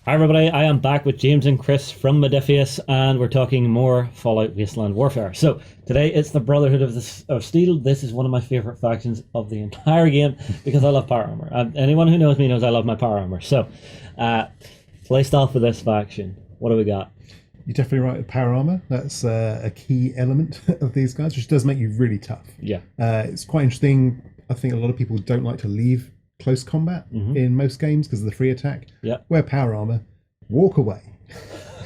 Hi everybody, I am back with James and Chris from Modiphius, and we're talking more Fallout Wasteland Warfare. So today it's the Brotherhood of Steel. This is one of my favorite factions of the entire game because I love power armor. Anyone who knows me knows I love my power armor. So, playstyle for this faction. What do we got? You're definitely right with power armor. That's a key element of these guys, which does make you really tough. Yeah. It's quite interesting. I think a lot of people don't like to leave close combat in most games because of the free attack. Yeah. Wear power armor, walk away.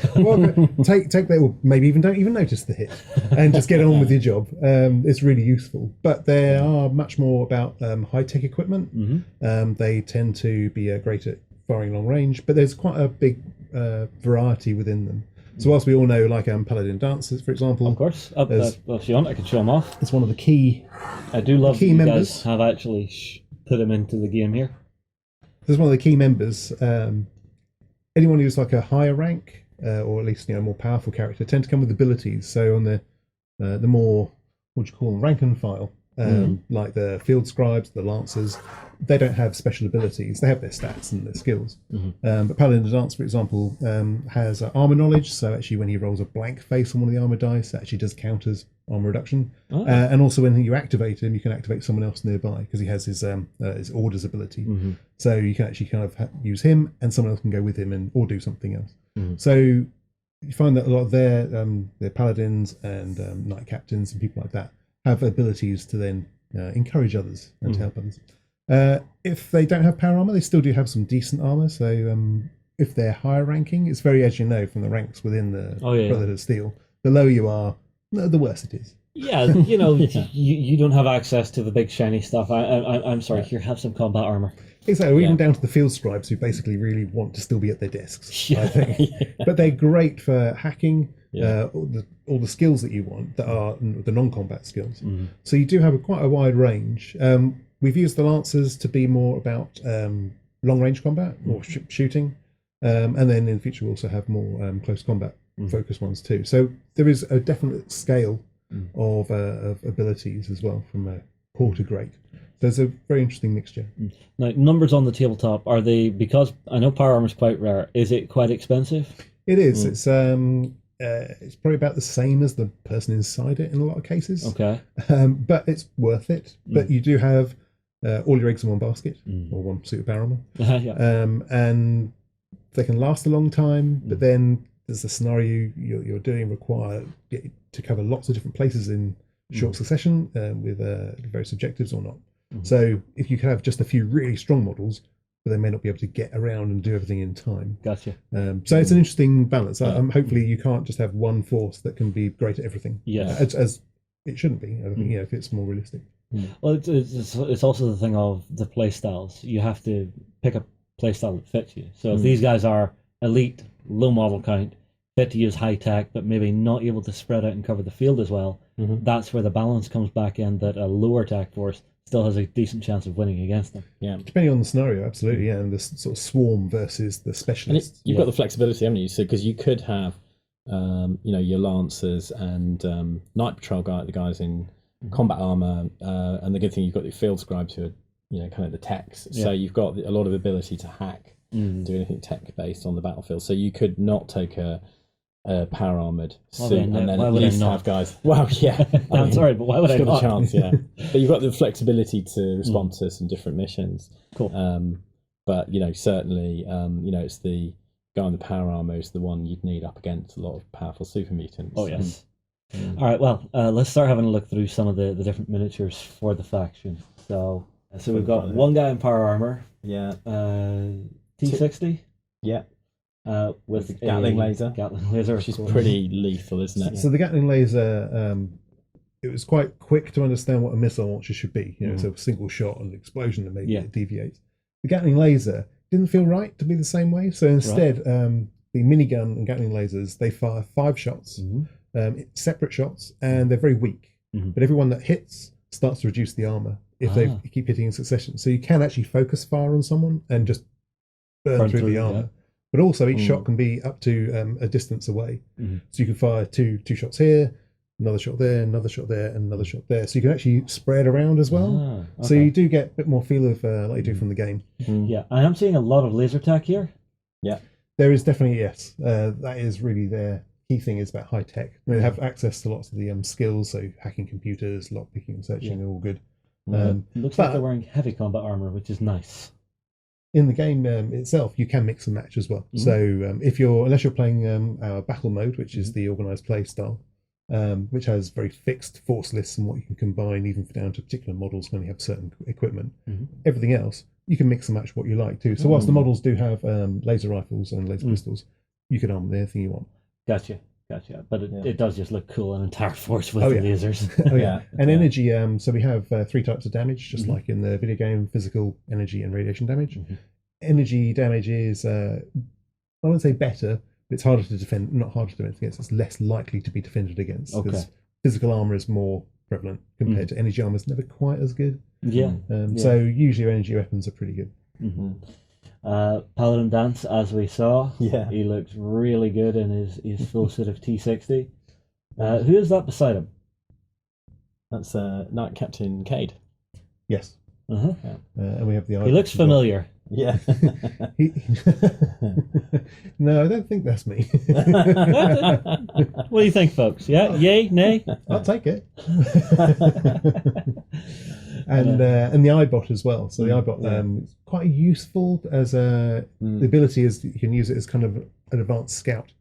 take that, or maybe even don't even notice the hit, and just get on with your job. It's really useful. But they are much more about high tech equipment. They tend to be great at firing long range, but there's quite a big variety within them. So whilst we all know, like Paladin Dancers, for example, Of course. Well, if you want, I can show them off. it's one of the key. I do love key that you members. guys have actually put them into the game here. There's one of the key members. Anyone who's like a higher rank, or at least more powerful character, tend to come with abilities. So on the more, what do you call them, rank and file, like the field scribes, the lancers, they don't have special abilities. They have their stats and their skills. But Paladin Dance, for example, has armor knowledge. So actually, when he rolls a blank face on one of the armor dice, that actually does count as armor reduction. And also, when you activate him, you can activate someone else nearby because he has his orders ability. So you can actually kind of use him, and someone else can go with him or do something else. So you find that a lot of their paladins and knight captains and people like that have abilities to then encourage others and to help others. If they don't have power armor, they still do have some decent armor. So if they're higher ranking, it's very, as you know, from the ranks within the Brotherhood of Steel, the lower you are, the worse it is. Yeah, you don't have access to the big shiny stuff. I'm sorry. Here, have some combat armor. Exactly, even down to the field scribes who basically really want to still be at their desks, I think. But they're great for hacking, all the skills that you want that are the non-combat skills. So you do have quite a wide range. We've used the Lancers to be more about long-range combat or shooting. And then in the future we'll also have more close combat focused ones too. So there is a definite scale of abilities as well, from poor to great. There's a very interesting mixture. Now, numbers on the tabletop, are they, because I know power armor is quite rare, is it quite expensive? It is. It's probably about the same as the person inside it in a lot of cases. Okay. But it's worth it. But you do have all your eggs in one basket, or one suit of power armor. And they can last a long time, but then there's the scenario you're doing require to cover lots of different places in short succession with various objectives or not. So if you can have just a few really strong models, but they may not be able to get around and do everything in time. Gotcha. So it's an interesting balance. Hopefully you can't just have one force that can be great at everything. Yeah. As it shouldn't be. I think, if it's more realistic. Well, it's also the thing of the play styles. You have to pick a play style that fits you. So if these guys are elite, low model count, fit to use high tech, but maybe not able to spread out and cover the field as well, that's where the balance comes back in, that a lower attack force still has a decent chance of winning against them. Yeah, depending on the scenario, absolutely. Yeah, and the sort of swarm versus the specialists. You've got the flexibility, haven't you? So because you could have, your lancers and night patrol the guys in combat armor, and the good thing you've got the field scribes who are, kind of the techs. So you've got a lot of ability to hack, do anything tech based on the battlefield. So you could not take a power armored suit and then at least have guys. Well, yeah. I'm sorry, but why would I not? A chance, yeah. But you've got the flexibility to respond to some different missions. Cool. But certainly, it's the guy in the power armor is the one you'd need up against a lot of powerful super mutants. Oh yes. All right. Well, let's start having a look through some of the different miniatures for the faction. So we've got one guy in power armor. Yeah. T60. Yeah. With the Gatling laser. Gatling laser, which is pretty lethal, isn't it? So the Gatling laser, it was quite quick to understand what a missile launcher should be. It's a single shot and explosion, and maybe it deviates. The Gatling laser didn't feel right to be the same way. So instead, the minigun and Gatling lasers, they fire 5 shots, separate shots, and they're very weak. But everyone that hits starts to reduce the armor if they keep hitting in succession. So you can actually focus fire on someone and just burn through the armor. But also each shot can be up to a distance away. So you can fire two shots here, another shot there, another shot there, and another shot there. So you can actually spread around as well. So you do get a bit more feel of like you do from the game. Yeah, I am seeing a lot of laser tech here. Yeah. There is definitely, yes. That is really their key thing, is about high tech. They have access to lots of the skills, so hacking computers, lockpicking and searching are all good. Looks like they're wearing heavy combat armor, which is nice. In the game itself, you can mix and match as well. Mhm. So unless you're playing our battle mode, which is the organized play style, which has very fixed force lists and what you can combine, even down to particular models when you have certain equipment. Everything else, you can mix and match what you like too. So whilst the models do have laser rifles and laser pistols, you can arm with anything you want. Gotcha. But it does just look cool, an entire force with the lasers. And energy, so we have 3 types of damage, just like in the video game: physical, energy, and radiation damage. Energy damage is, I wouldn't say better, but it's harder to defend, not harder to defend against, it's less likely to be defended against. Because physical armor is more prevalent compared to energy armor, is never quite as good. So usually energy weapons are pretty good. Paladin Dance, as we saw, he looks really good in his full suit of T60. Who is that beside him? That's Knight Captain Cade. Yes. And we have the. He looks familiar. Yeah. No, I don't think that's me. What do you think, folks? Yeah, yay, nay? I'll take it. And the iBot as well. So the iBot is quite useful as the ability is you can use it as kind of an advanced scout.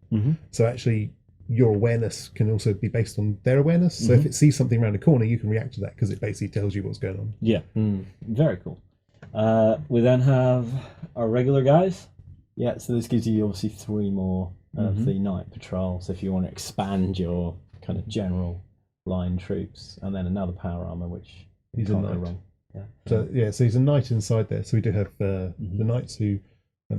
So actually your awareness can also be based on their awareness. So if it sees something around a corner, you can react to that because it basically tells you what's going on. Yeah, very cool. We then have our regular guys. Yeah, so this gives you obviously 3 more of the night patrol. So if you want to expand your kind of general line troops, and then another power armor, which he's a knight. So he's a knight inside there. So we do have the knights who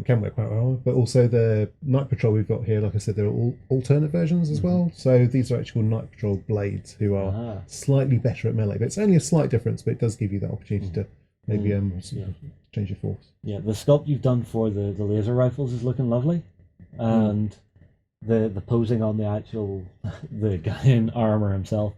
can wear power armor, but also the night patrol we've got here. Like I said, there are all alternate versions as well. So these are actual night patrol blades who are slightly better at melee, but it's only a slight difference. But it does give you that opportunity to maybe change your force. Yeah, the sculpt you've done for the laser rifles is looking lovely, and the posing on the actual the guy in armor himself.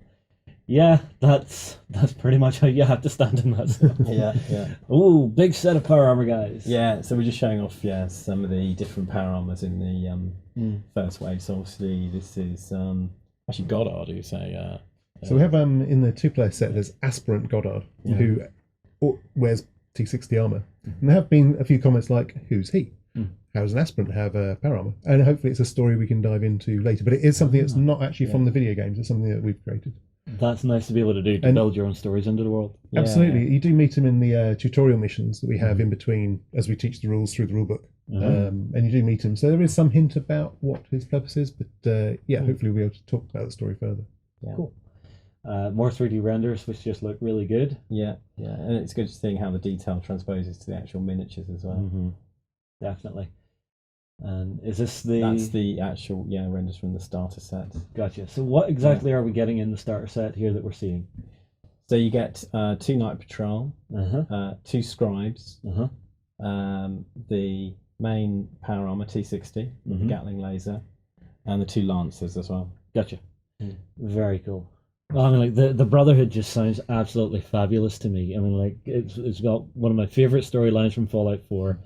Yeah, that's pretty much how you have to stand in that stuff. Yeah. Ooh, big set of power armor guys. Yeah, so we're just showing off some of the different power armors in the first wave. So obviously this is actually Goddard who say. So we have in the 2-player set there's Aspirant Goddard who wears T60 armor, and there have been a few comments like, "Who's he? How does an aspirant have power armor?" And hopefully it's a story we can dive into later. But it is something that's not actually from the video games. It's something that we've created. That's nice to be able to do, to build your own stories into the world. Absolutely. You do meet him in the tutorial missions that we have in between as we teach the rules through the rulebook. And you do meet him. So there is some hint about what his purpose is, but hopefully we'll be able to talk about the story further. Yeah. Cool. More 3D renders, which just look really good. Yeah, and it's good seeing how the detail transposes to the actual miniatures as well. Definitely. And is this the... That's the actual, renders from the starter set. Gotcha. So what exactly are we getting in the starter set here that we're seeing? So you get 2 Night Patrol, 2 Scribes, the main power armor T60 with the Gatling laser, and the 2 Lancers as well. Gotcha. Very cool. Well, I mean, like the Brotherhood just sounds absolutely fabulous to me. I mean, like it's got one of my favorite storylines from Fallout 4.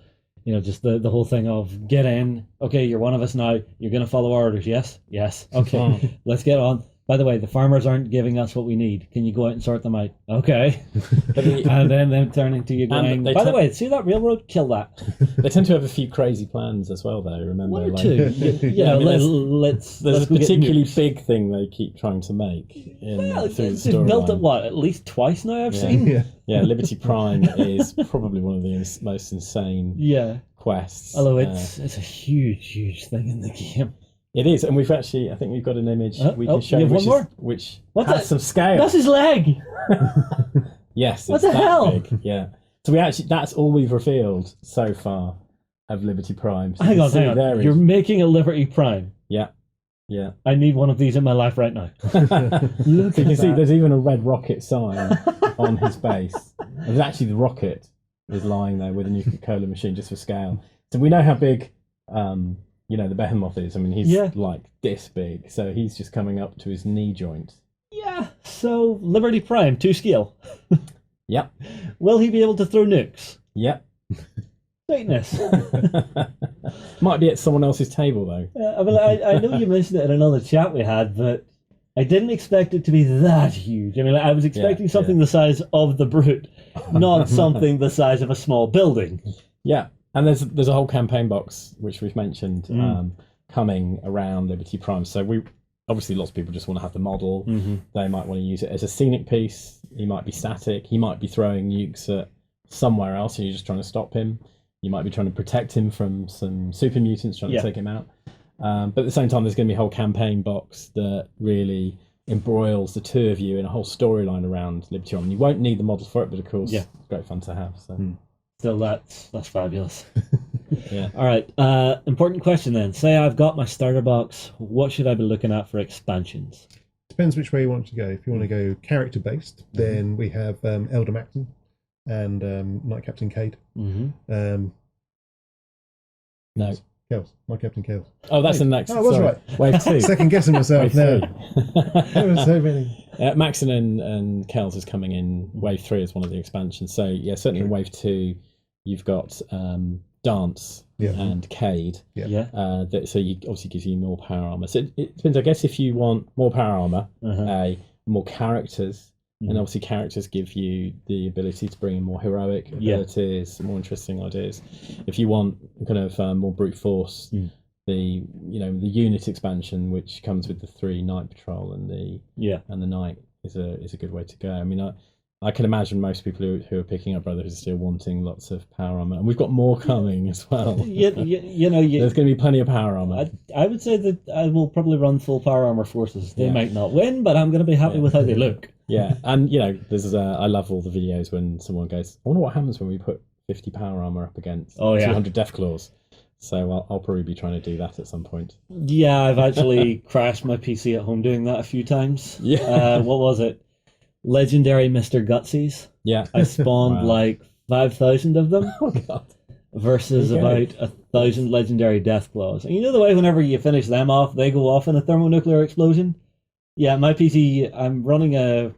You know, just the whole thing of get in. Okay, you're one of us now. You're gonna follow our orders. Yes. Okay, let's get on. By the way, the farmers aren't giving us what we need. Can you go out and sort them out? Okay. And then them turning to you going, by the way, see that railroad? Kill that. They tend to have a few crazy plans as well, though, remember? One or two. There's a particularly big thing they keep trying to make. It's built at what? At least twice now, I've seen? Yeah, Liberty Prime is probably one of the most insane quests. Although it's a huge thing in the game. It is, and I think we've got an image we can show which has some scale. That's his leg! Yes, what the hell? Big. Yeah. So that's all we've revealed so far of Liberty Prime. So hang on. You're making a Liberty Prime? Yeah. I need one of these in my life right now. Look so you can see there's even a red rocket sign on his base. And actually the rocket is lying there with a Nuka-Cola machine just for scale. So we know how big the behemoth is. I mean, he's like this big, so he's just coming up to his knee joint. Yeah, so Liberty Prime, 2 scale. Yep. Will he be able to throw nukes? Yep. Sweetness. Might be at someone else's table though. I mean, I know you mentioned it in another chat we had, but I didn't expect it to be that huge. I mean, I was expecting something the size of the Brute, not something the size of a small building. Yeah, and there's a whole campaign box which we've mentioned coming around Liberty Prime. So we obviously lots of people just want to have the model. They might want to use it as a scenic piece. He might be static. He might be throwing nukes at somewhere else, and you're just trying to stop him. You might be trying to protect him from some super mutants trying to take him out. But at the same time, there's going to be a whole campaign box that really embroils the two of you in a whole storyline around Liberty Prime. You won't need the model for it, but of course, it's great fun to have. So. Still, that's fabulous. Yeah. All right. Important question then. Say I've got my starter box. What should I be looking at for expansions? Depends which way you want to go. If you want to go character based, then we have Elder Maxon and Knight Captain Cade. No. Chaos. Knight Captain Chaos. Oh, that's the next. Oh, I was right. Wave 2. Second guessing myself now. There were so many. Maxon and Kells is coming in Wave 3 as one of the expansions. So yeah, certainly in Wave 2, you've got Dance and Cade. So you obviously gives you more power armor. So it depends. I guess if you want more power armor, more characters. And obviously characters give you the ability to bring in more heroic abilities, more interesting ideas. If you want kind of more brute force, the unit expansion, which comes with the 3 Night Patrol and the Night, is a good way to go. I mean, I can imagine most people who are picking up Brotherhood of Steel wanting lots of power armor, and we've got more coming as well. There's going to be plenty of power armor. I would say that I will probably run full power armor forces. They might not win, but I'm going to be happy with how they look. Yeah, and there's I love all the videos when someone goes, I wonder what happens when we put 50 power armor up against 200 Death Claws. So I'll probably be trying to do that at some point. Yeah, I've actually crashed my PC at home doing that a few times. What was it? Legendary Mr. Gutsies. Yeah. I spawned like 5,000 of them. Oh, God. Versus about 1,000 legendary Death Claws. And you know the way whenever you finish them off, they go off in a thermonuclear explosion? Yeah, my PC, I'm running a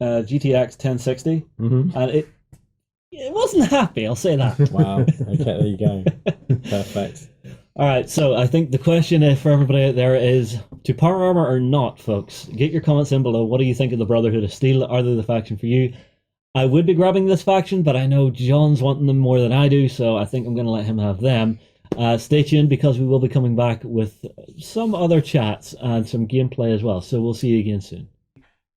GTX 1060, and it wasn't happy, I'll say that. Wow, okay, there you go. Perfect. All right, so I think the question for everybody out there is, to power armor or not, folks? Get your comments in below. What do you think of the Brotherhood of Steel? Are they the faction for you? I would be grabbing this faction, but I know John's wanting them more than I do, so I think I'm going to let him have them. Stay tuned, because we will be coming back with some other chats and some gameplay as well, so we'll see you again soon.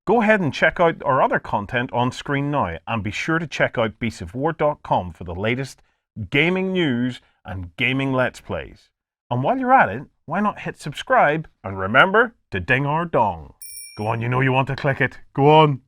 Go ahead and check out our other content on screen now, and be sure to check out beastsofwar.com for the latest gaming news and gaming let's plays. And while you're at it, why not hit subscribe, and remember to ding our dong. Go on, you know you want to click it. Go on.